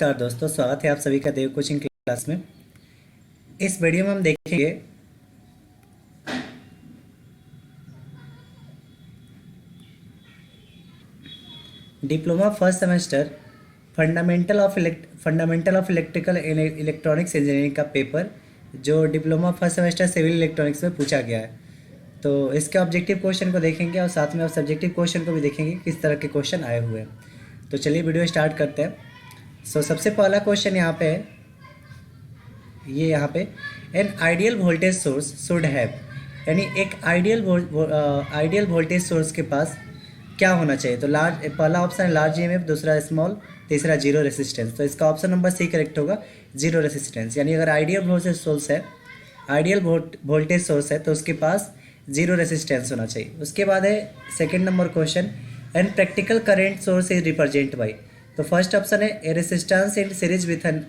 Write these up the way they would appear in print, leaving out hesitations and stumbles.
नमस्कार दोस्तों, स्वागत है आप सभी का देव कोचिंग क्लास में। इस वीडियो में हम देखेंगे diploma first semester fundamental of electrical and electronics engineering का पेपर जो diploma first semester civil electronics में पूछा गया है। तो इसके ऑब्जेक्टिव क्वेश्चन को देखेंगे और साथ में सब्जेक्टिव क्वेश्चन को भी देखेंगे किस तरह के क्वेश्चन आए हुए हैं। तो चलिए वीडियो स्टार्ट करते हैं। सबसे पहला क्वेश्चन यहाँ पे है, ये यहाँ पे N ideal voltage source should have, यानी एक आइडियल वोल्टेज सोर्स के पास क्या होना चाहिए। तो पहला ऑप्शन है लार्ज ईएमएफ, दूसरा स्मॉल, तीसरा जीरो रेसिस्टेंस। तो इसका ऑप्शन नंबर सी करेक्ट होगा, जीरो रेसिस्टेंस। यानी अगर आइडियल वोल्टेज सोर्स है तो उसके पास जीरो रेसिस्टेंस होना चाहिए। उसके बाद है second number question, an practical current source is represent by. तो फर्स्ट ऑप्शन है a resistance in series with an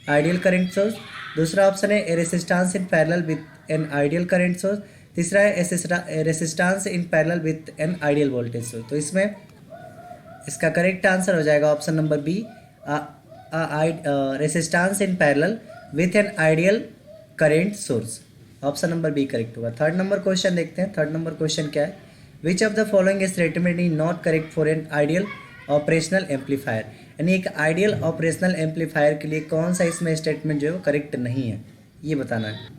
ideal current source, दूसरा ऑप्शन है a resistance in parallel with an ideal current source, तीसरा है resistance in parallel with an ideal voltage source. तो इसमें इसका correct answer हो जाएगा option number B, resistance in parallel with an ideal current source. Option number B correct होगा। Third number question देखते हैं। थर्ड नंबर क्वेश्चन क्या है, which of the following statement is not correct for an ideal operational amplifier. यानी एक ideal operational amplifier के लिए कौन सा इसमें स्टेटमेंट जो है वो करेक्ट नहीं है, ये बताना है।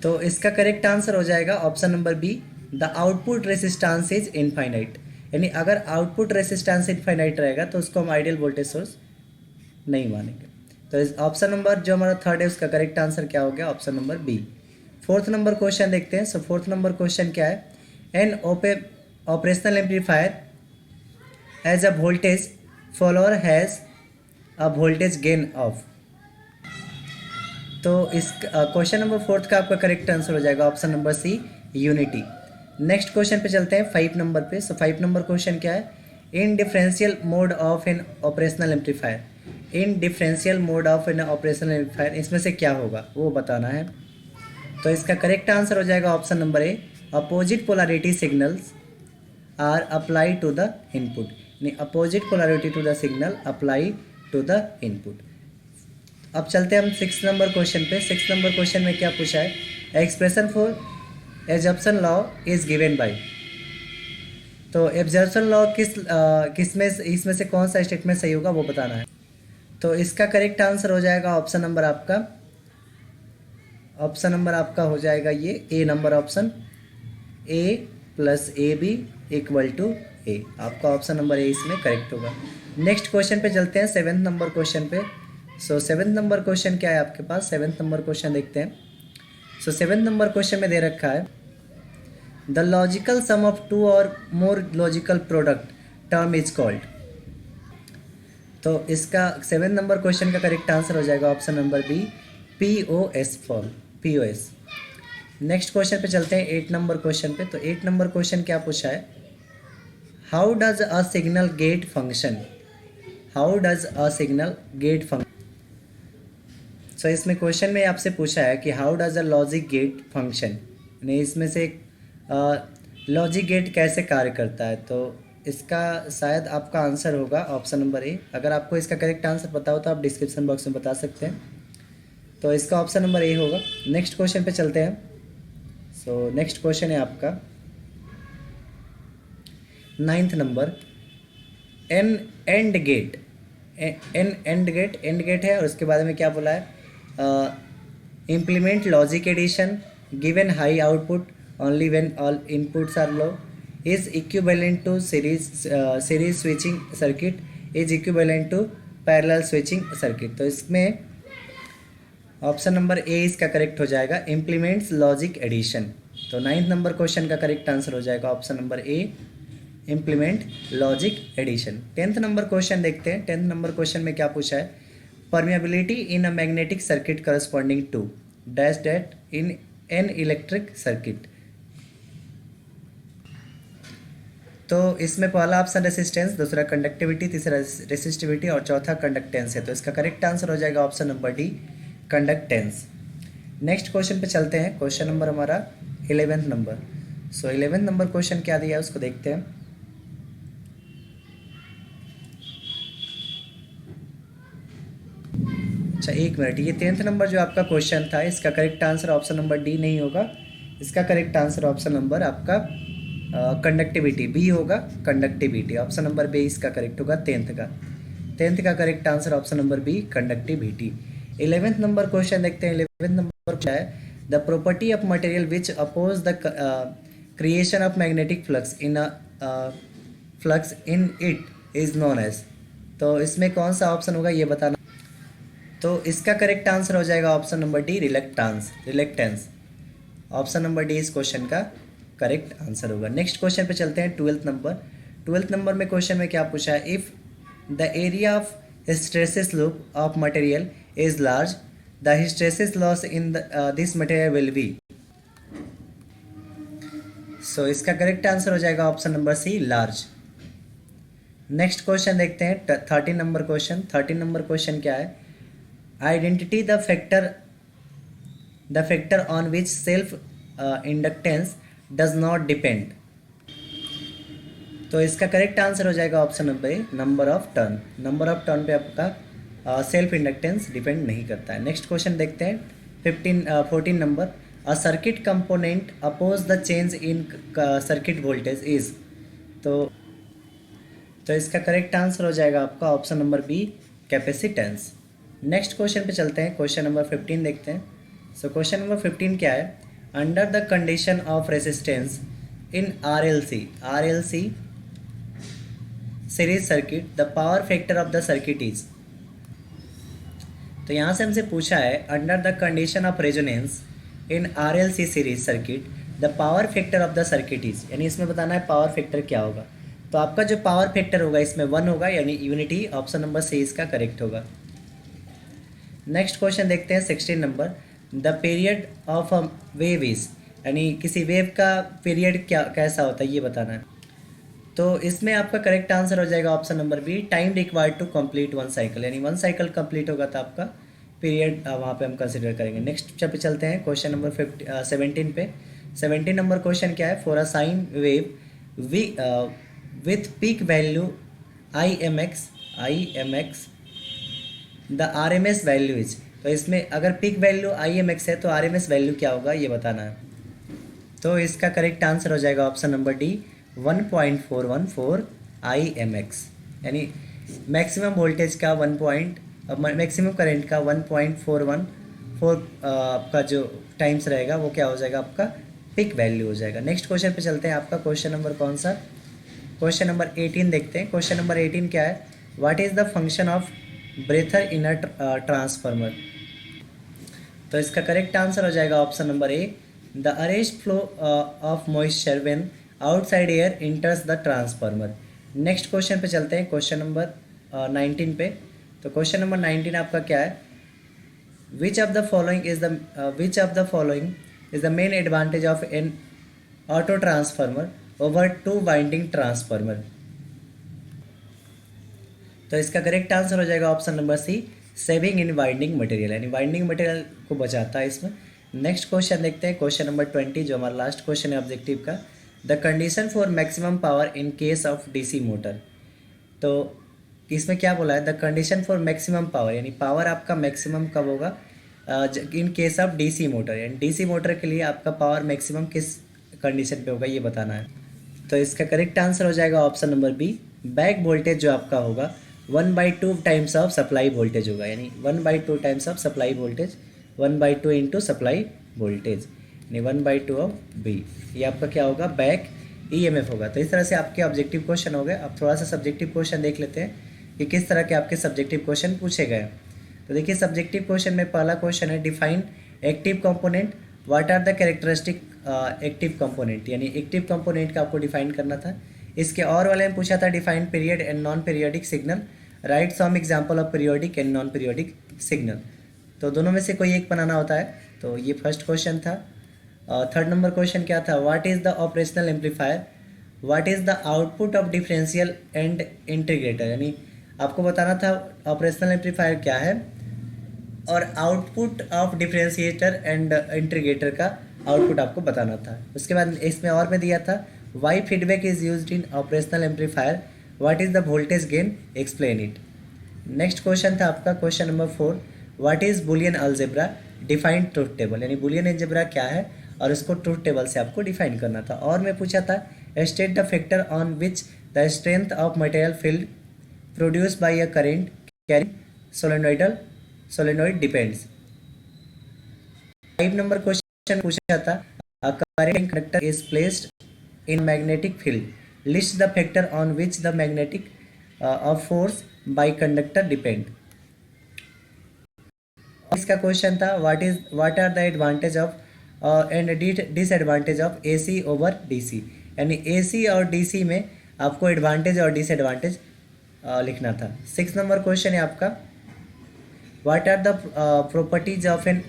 तो इसका करेक्ट आंसर हो जाएगा option number B, the output resistance is infinite. यानी अगर आउटपुट रेसिस्टेंस इनफाइनाइट रहेगा तो उसको हम आइडियल वोल्टेज सोर्स नहीं मानेंगे। तो इस ऑप्शन नंबर जो हमारा थर्ड है उसका करेक्ट आंसर क्या हो गया, option number B. Fourth number question देखते हैं। फोर्थ नंबर क्वेश्चन क्या है, an operational amplifier as a voltage follower has a voltage gain of. तो इस क्वेश्चन नंबर फोर्थ का आपका करेक्ट आंसर हो जाएगा option number C, unity. Next question पे चलते हैं, 5 नंबर पे। 5 नंबर क्वेश्चन क्या है, इन differential mode of N operational amplifier. In differential mode of N operational amplifier इसमें से क्या होगा वो बताना है। तो इसका करेक्ट आंसर हो जाएगा option number A, opposite polarity signals are apply to the input. यानी opposite polarity to the signal apply to the input. अब चलते हैं हम 6 नंबर क्वेश्चन पे। 6 नंबर क्वेश्चन में क्या पूछा है, expression for absorption law is given by. तो एब्जॉर्प्शन लॉ किसमें इसमें से कौन सा स्टेटमेंट सही होगा वो बताना है। तो इसका करेक्ट आंसर हो जाएगा ऑप्शन नंबर आपका हो जाएगा ये A number option, A plus A B equal to A. आपका ऑप्शन नंबर ए इसमें करेक्ट होगा। नेक्स्ट क्वेश्चन पे चलते हैं, 7th नंबर क्वेश्चन पे। 7th नंबर क्वेश्चन क्या है आपके पास, 7th नंबर क्वेश्चन देखते हैं। 7th नंबर क्वेश्चन में दे रखा है, the logical sum of two और more logical product term is called. तो इसका 7th नंबर क्वेश्चन का करेक्ट आंसर हो जाएगा option number B, POS form, POS। Next question पे चलते हैं 8 नंबर क्वेश्चन पे। तो 8 नंबर क्वेश्चन क्या पूछा है, how does a signal gate function. How does a signal gate function. So इसमें क्वेश्चन में आपसे पूछा है कि how does a logic gate function, यानी इसमें से लॉजिक गेट कैसे कार्य करता है। तो इसका शायद आपका आंसर होगा ऑप्शन नंबर ए। अगर आपको इसका करेक्ट आंसर पता हो तो आप डिस्क्रिप्शन बॉक्स में बता सकते हैं। तो इसका ऑप्शन नंबर ए होगा। नेक्स्ट क्वेश्चन पे चलते हैं। नेक्स्ट क्वेश्चन है आपका 9th number, an AND gate. AND gate है और उसके बाद में क्या बोला है, implement logic addition given high output only when all inputs are low, is equivalent to series switching circuit, is equivalent to parallel switching circuit. तो इसमें ऑप्शन नंबर ए इसका करेक्ट हो जाएगा, इम्प्लीमेंट्स लॉजिक एडिशन। तो 9th नंबर क्वेश्चन का correct answer हो जाएगा option number A, implement logic addition. 10th number question देखते हैं। 10th नंबर क्वेश्चन में क्या पूछा है, permeability in a magnetic circuit corresponding to dash that in an electric circuit. तो इसमें पहला ऑप्शन रेसिस्टेंस, दूसरा कंडक्टिविटी, तीसरा रेसिस्टिविटी और चौथा कंडक्टेंस है। तो इसका करेक्ट आंसर हो जाएगा option number D, conductance. Next question पे चलते हैं। क्वेश्चन नंबर हमारा 11th number. 11th number question क्या दिया है उसको देखते हैं। अच्छा एक मिनट, ये 10th नंबर जो आपका क्वेश्चन था इसका correct answer option number D नहीं होगा, इसका करेक्ट आंसर ऑप्शन नंबर आपका कंडक्टिविटी बी होगा। कंडक्टिविटी ऑप्शन नंबर बी इसका करेक्ट होगा 10th का correct answer option number B conductivity. 11th number question देखते हैं। 11th नंबर क्या है, the property of material which oppose the creation of magnetic flux in it is known as. तो इसमें कौन सा ऑप्शन होगा ये बताना। तो इसका करेक्ट आंसर हो जाएगा option number D reluctance. Option number D इस क्वेश्चन का करेक्ट आंसर होगा। नेक्स्ट क्वेश्चन पे चलते हैं 12th नंबर में क्वेश्चन में क्या पूछा है, if the area of hysteresis loop of material is large the hysteresis loss in this material will be. So इसका करेक्ट आंसर हो जाएगा option number C large. Next question देखते हैं 13 नंबर क्वेश्चन क्या है, identity the factor on which self inductance does not depend. तो इसका correct answer हो जाएगा option number A number of turn पे आपका सेल्फ इंडक्टेंस डिपेंड नहीं करता है। नेक्स्ट क्वेश्चन देखते हैं 14 number, a circuit component oppose the change in circuit voltage is. तो इसका करेक्ट आंसर हो जाएगा आपका option number B capacitance. Next question पे चलते हैं, क्वेश्चन नंबर 15 देखते हैं। सो क्वेश्चन नंबर 15 क्या है, under the condition of resistance in RLC series circuit the power factor of the circuit is. तो यहाँ से हमसे पूछा है under the condition of resonance in RLC series circuit the power factor of the circuit is, यानी इसमें बताना है पावर फैक्टर क्या होगा। तो आपका जो पावर फैक्टर होगा इसमें 1 होगा, यानी यूनिटी ऑप्शन नंबर सी इसका करेक्ट होगा। नेक्स्ट क्वेश्चन देखते हैं 16 number, the period of a wave is, यानी किसी वेव का पीरियड क्या कैसा होता है ये बताना है। तो इसमें आपका करेक्ट आंसर हो जाएगा option number B time required to complete 1 cycle, यानी 1 साइकिल कंप्लीट होगा तो आपका पीरियड वहाँ पे हम कंसिडर करेंगे। नेक्स्ट पे चलते हैं क्वेश्चन नंबर 17 पे। 17 नंबर क्वेश्चन क्या है, for a sine wave with peak value IMX the RMS value is. तो इसमें अगर पीक वैल्यू IMX है तो RMS वैल्यू क्या होगा ये बताना है। तो इसका करेक्ट आंसर हो जाएगा ऑप्शन नंबर डी 1.414 IMX, यानी मैक्सिमम वोल्टेज का मैक्सिमम करंट का 1.414 आपका जो टाइम्स रहेगा वो क्या हो जाएगा आपका पिक वैल्यू हो जाएगा। नेक्स्ट क्वेश्चन पे चलते हैं, आपका क्वेश्चन नंबर कौन सा, क्वेश्चन नंबर 18 देखते हैं। क्वेश्चन नंबर 18 क्या है, what is the function of breather in a transformer. तो इसका करेक्ट आंसर हो जाएगा option number A the arrest flow of moisture when outside air enters the transformer. Next question पे चलते हैं, क्वेश्चन नंबर 19 पे। तो क्वेश्चन नंबर 19 आपका क्या है, which of the following is the main advantage of an auto transformer over 2 winding transformer. तो इसका करेक्ट आंसर हो जाएगा option number C saving in winding material, यानी वाइंडिंग मटेरियल को बचाता है इसमें। नेक्स्ट क्वेश्चन देखते हैं, क्वेश्चन नंबर 20 जो हमारा लास्ट क्वेश्चन है ऑब्जेक्टिव का, the condition for maximum power in case of DC motor. तो इसमें क्या बोला है, the condition for maximum power, यानी पावर आपका मैक्सिमम कब होगा in case of DC motor, यानी DC मोटर के लिए आपका पावर मैक्सिमम किस कंडीशन पे होगा ये बताना है। तो इसका करेक्ट आंसर हो जाएगा option number be back voltage जो आपका होगा 1/2 टाइम्स ऑफ सप्लाई वोल्टेज होगा, यानी 1/2 times of supply voltage 1/2 into supply voltage, यानी 1/2 ऑफ बी, ये आपका क्या होगा बैक EMF होगा। तो इस तरह से आपके ऑब्जेक्टिव क्वेश्चन हो गए। अब थोड़ा सा सब्जेक्टिव क्वेश्चन देख लेते हैं कि किस तरह के आपके सब्जेक्टिव क्वेश्चन पूछे गए। तो देखिए सब्जेक्टिव क्वेश्चन में पहला क्वेश्चन है define active component, what are the characteristic active component, यानी एक्टिव कंपोनेंट का आपको डिफाइन करना था। इसके और वाले में पूछा था define period and non periodic signal, write some example of periodic and non periodic signal. तो दोनों में से कोई एक बनाना होता है। तो ये फर्स्ट क्वेश्चन था। थर्ड नंबर क्वेश्चन क्या था, what is the operational amplifier, what is the output of differential and integrator, यानी आपको बताना था ऑपरेशनल एम्पलीफायर क्या है और output of differentiator and integrator का आउटपुट आपको बताना था। उसके बाद इसमें और में दिया था why feedback is used in operational amplifier, what is the voltage gain, explain it. Next question था आपका question number 4, what is Boolean algebra, define truth table, यानी बुलियन अलजेब्रा क्या है और उसको ट्रूथ टेबल से आपको डिफाइन करना था। और मैं पूछा था state the factor on which the strength of material field produce by a current carry solenoid depends. 5 number question पूछा था a current conductor is placed in magnetic field, list the factor on which the magnetic of force by conductor depend. इसका question था what are the advantage of and disadvantage of AC over DC, यानी AC और DC में आपको advantage और disadvantage लिखना था। 6 number question है आपका what are the properties of an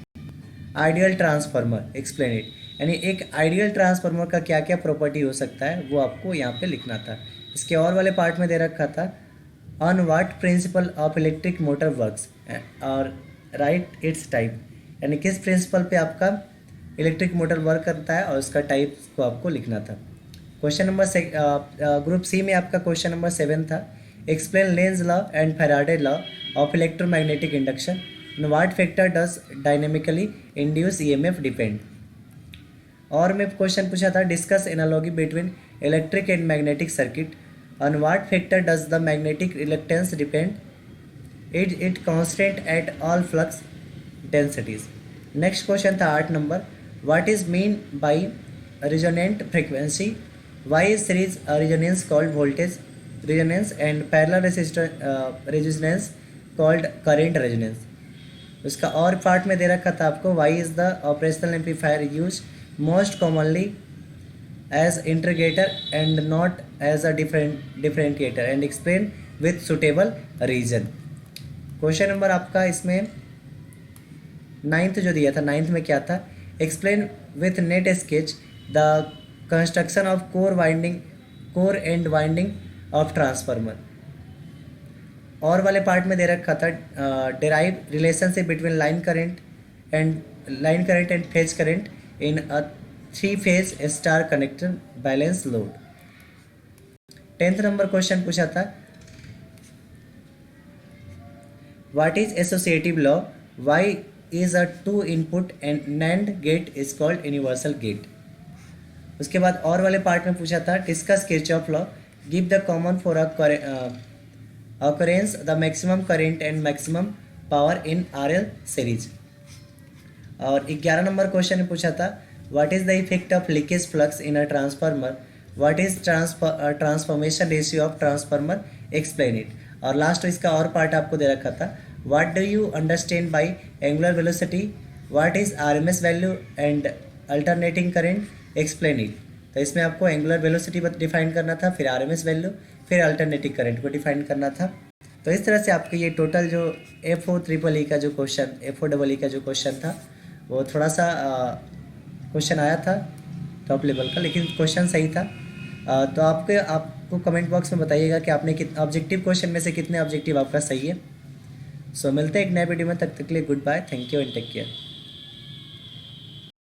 ideal transformer, explain it, यानी एक आइडियल ट्रांसफार्मर का क्या क्या प्रॉपर्टी हो सकता है वो आपको यहाँ पे लिखना था। इसके और वाले पार्ट में दे रखा था on what principle of electric motor works और राइट इट्स टाइप, यानी किस प्रिंसिपल पे आपका इलेक्ट्रिक मोटर वर्क करता है और उसका टाइप को आपको लिखना था। क्वेश्चन नंबर ग्रुप सी में आपका क्वेश्चन नंबर 7 था explain Lenz law and Faraday law of electromagnetic induction, what factor does dynamically induce EMF depend. और मैं क्वेश्चन पूछा था discuss analogy between electric and magnetic circuit, on what factor does the magnetic reluctance depend, it constant at all flux densities. Next question था 8 number what is mean by resonant frequency, why is series resonance called voltage resonance and parallel resonance called current resonance. उसका और part में दे रखा था आपको why is the operational amplifier use most commonly as integrator and not as a differentiator and explain with suitable reason. Question number आपका इसमें 9th जो दिया था, 9th में क्या था explain with neat sketch the construction of core and winding of transformer. और वाले पार्ट में दे रखा था derive relationship between line current and phase current in a 3-phase star connector balance load. 10th number question पूछा था what is associative law, why is a 2 input and NAND gate is called universal gate. उसके बाद और वाले part में पूछा था discuss Kirchhoff law, give the common for occurrence the maximum current and maximum power in RL series। और 11 number question में पूछा था what is the effect of leakage flux in a transformer, what is transformation ratio of transformer, explain it. और last इसका और part आपको दे रखा था what do you understand by angular velocity, what is RMS value and alternating current, explain it. तो इसमें आपको angular velocity define करना था, फिर RMS वैल्यू, फिर अल्टरनेटिव करंट को डिफाइन करना था। तो इस तरह से आपके ये टोटल जो FOEEE का जो क्वेश्चन था वो थोड़ा सा क्वेश्चन आया था टॉप लेवल का, लेकिन क्वेश्चन सही था। तो आपको कमेंट बॉक्स में बताइएगा कि आपने ऑब्जेक्टिव क्वेश्चन में से कितने ऑब्जेक्टिव आपका सही है। सो मिलते हैं एक नए वीडियो में, तब तक के लिए good bye, thank you and take care.